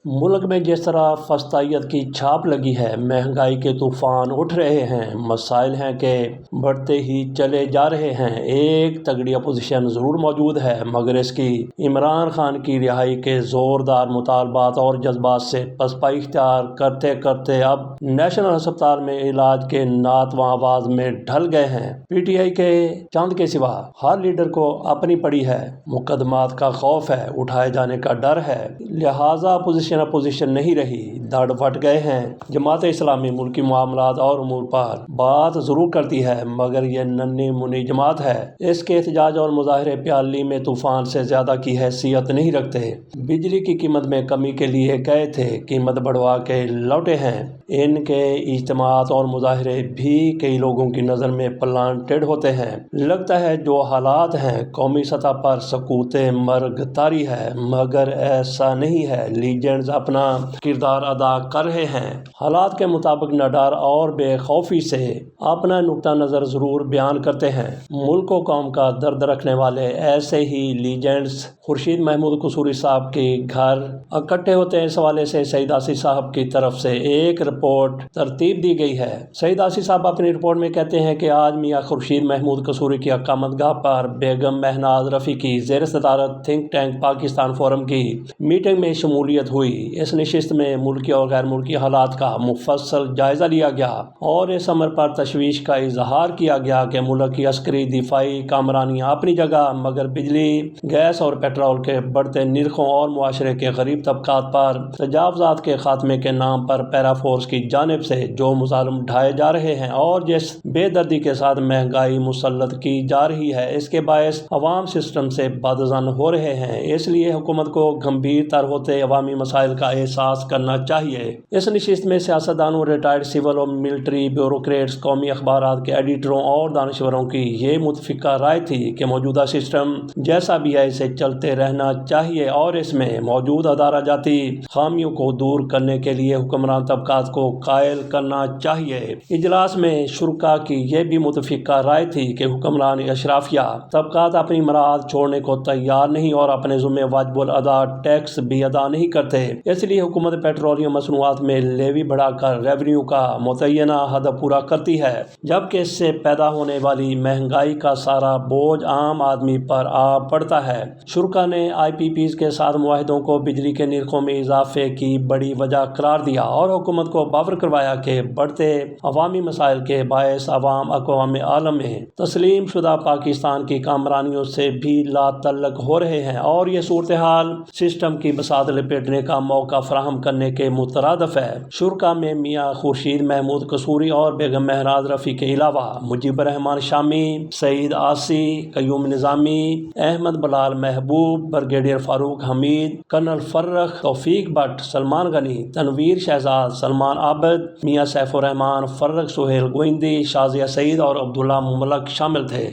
ملک میں جس طرح فسطائیت کی چھاپ لگی ہے، مہنگائی کے طوفان اٹھ رہے ہیں، مسائل ہیں کہ بڑھتے ہی چلے جا رہے ہیں۔ ایک تگڑی اپوزیشن ضرور موجود ہے، مگر اس کی عمران خان کی رہائی کے زوردار مطالبات اور جذبات سے پسپائی اختیار کرتے کرتے اب نیشنل ہسپتال میں علاج کے ناتواں آواز میں ڈھل گئے ہیں۔ پی ٹی آئی کے چاند کے سوا ہر لیڈر کو اپنی پڑی ہے، مقدمات کا خوف ہے، اٹھائے جانے کا ڈر ہے، لہٰذا اپوزیشن نہیں رہی، دھڑ پٹ گئے ہیں۔ جماعت اسلامی ملکی معاملات اور امور پر بات ضرور کرتی ہے، مگر یہ ننھی منھی جماعت ہے، اس کے احتجاج اور مظاہرے پیالی میں طوفان سے زیادہ کی حیثیت نہیں رکھتے۔ بجلی کی قیمت میں کمی کے لیے گئے تھے، قیمت بڑھوا کے لوٹے ہیں۔ ان کے اجتماعات اور مظاہرے بھی کئی لوگوں کی نظر میں پلانٹڈ ہوتے ہیں۔ لگتا ہے جو حالات ہیں قومی سطح پر سکوت مرگ طاری ہے، مگر ایسا نہیں ہے۔ لیجنڈز اپنا کردار ادا کر رہے ہیں، حالات کے مطابق نڈر اور بے خوفی سے اپنا نقطہ نظر ضرور بیان کرتے ہیں۔ ملک و قوم کا درد رکھنے والے ایسے ہی لیجنڈز خورشید محمود قصوری صاحب کے گھر اکٹھے ہوتے ہیں۔ اس حوالے سے سعید آسی صاحب کی طرف سے ایک رپورٹ ترتیب دی گئی ہے۔ سعید آسی صاحب اپنی رپورٹ میں کہتے ہیں کہ آج میاں خورشید محمود قصوری کی اقامت گاہ پر بیگم مہناز رفیع کی زیر صدارت تھنک ٹینک پاکستان فورم کی میٹنگ میں شمولیت ہوئی۔ اس نشست میں ملکی اور غیر ملکی حالات کا مفصل جائزہ لیا گیا اور اس امر پر تشویش کا اظہار کیا گیا کہ ملک کی عسکری دفاعی کامرانیاں اپنی جگہ، مگر بجلی، گیس اور پیٹرول کے بڑھتے نرخوں اور معاشرے کے غریب طبقات پر تجاوزات کے خاتمے کے نام پر پیرا فورس کی جانب سے جو مظالم ڈھائے جا رہے ہیں اور جس بے دردی کے ساتھ مہنگائی مسلط کی جا رہی ہے، اس کے باعث عوام سسٹم سے بدظن ہو رہے ہیں۔ اس لیے حکومت کو گمبھیر تر ہوتے عوامی مسائل کا احساس کرنا چاہیے۔ اس نشست میں سیاستدانوں، ریٹائرڈ سول اور ملٹری بیوروکریٹس، قومی اخبارات کے ایڈیٹروں اور دانشوروں کی یہ متفقہ رائے تھی کہ موجودہ سسٹم جیسا بھی ہے اسے چلتے رہنا چاہیے اور اس میں موجود ادارہ جاتی خامیوں کو دور کرنے کے لیے حکمران طبقات کو قائل کرنا چاہیے۔ اجلاس میں شرکا کی یہ بھی متفقہ رائے تھی کہ حکمران اشرافیہ طبقات اپنی مراد چھوڑنے کو تیار نہیں اور اپنے ذمہ واجب الادا ٹیکس بھی ادا نہیں کرتے۔ اس لیے حکومت پیٹرولیم مصنوعات میں لیوی بڑھا کر ریونیو کا متعینہ حد پورا کرتی ہے، جبکہ اس سے پیدا ہونے والی مہنگائی کا سارا بوجھ عام آدمی پر آ پڑتا ہے۔ شرکا نے آئی پی پیز کے ساتھ معاہدوں کو بجلی کے نرخوں میں اضافے کی بڑی وجہ قرار دیا اور حکومت کو باور کروایا کہ بڑھتے عوامی مسائل کے باعث عوام اقوام عالم میں تسلیم شدہ پاکستان کی کامرانیوں سے بھی لا تعلق ہو رہے ہیں اور یہ صورتحال سسٹم کی بساط لپیٹنے کا موقع فراہم کرنے کے مترادف ہے۔ شرکا میں میاں خورشید محمود قصوری اور بیگم مہناز رفیع کے علاوہ مجیب الرحمان شامی، سعید آسی، قیوم نظامی، احمد بلال محبوب، بریگیڈیئر فاروق حمید، کرنل فرخ، توفیق بٹ، سلمان غنی، تنویر شہزاد، سلمان عابد، میاں سیف الرحمان، فرخ سہیل گوئندی، شازیہ سعید اور عبداللہ ملک شامل تھے۔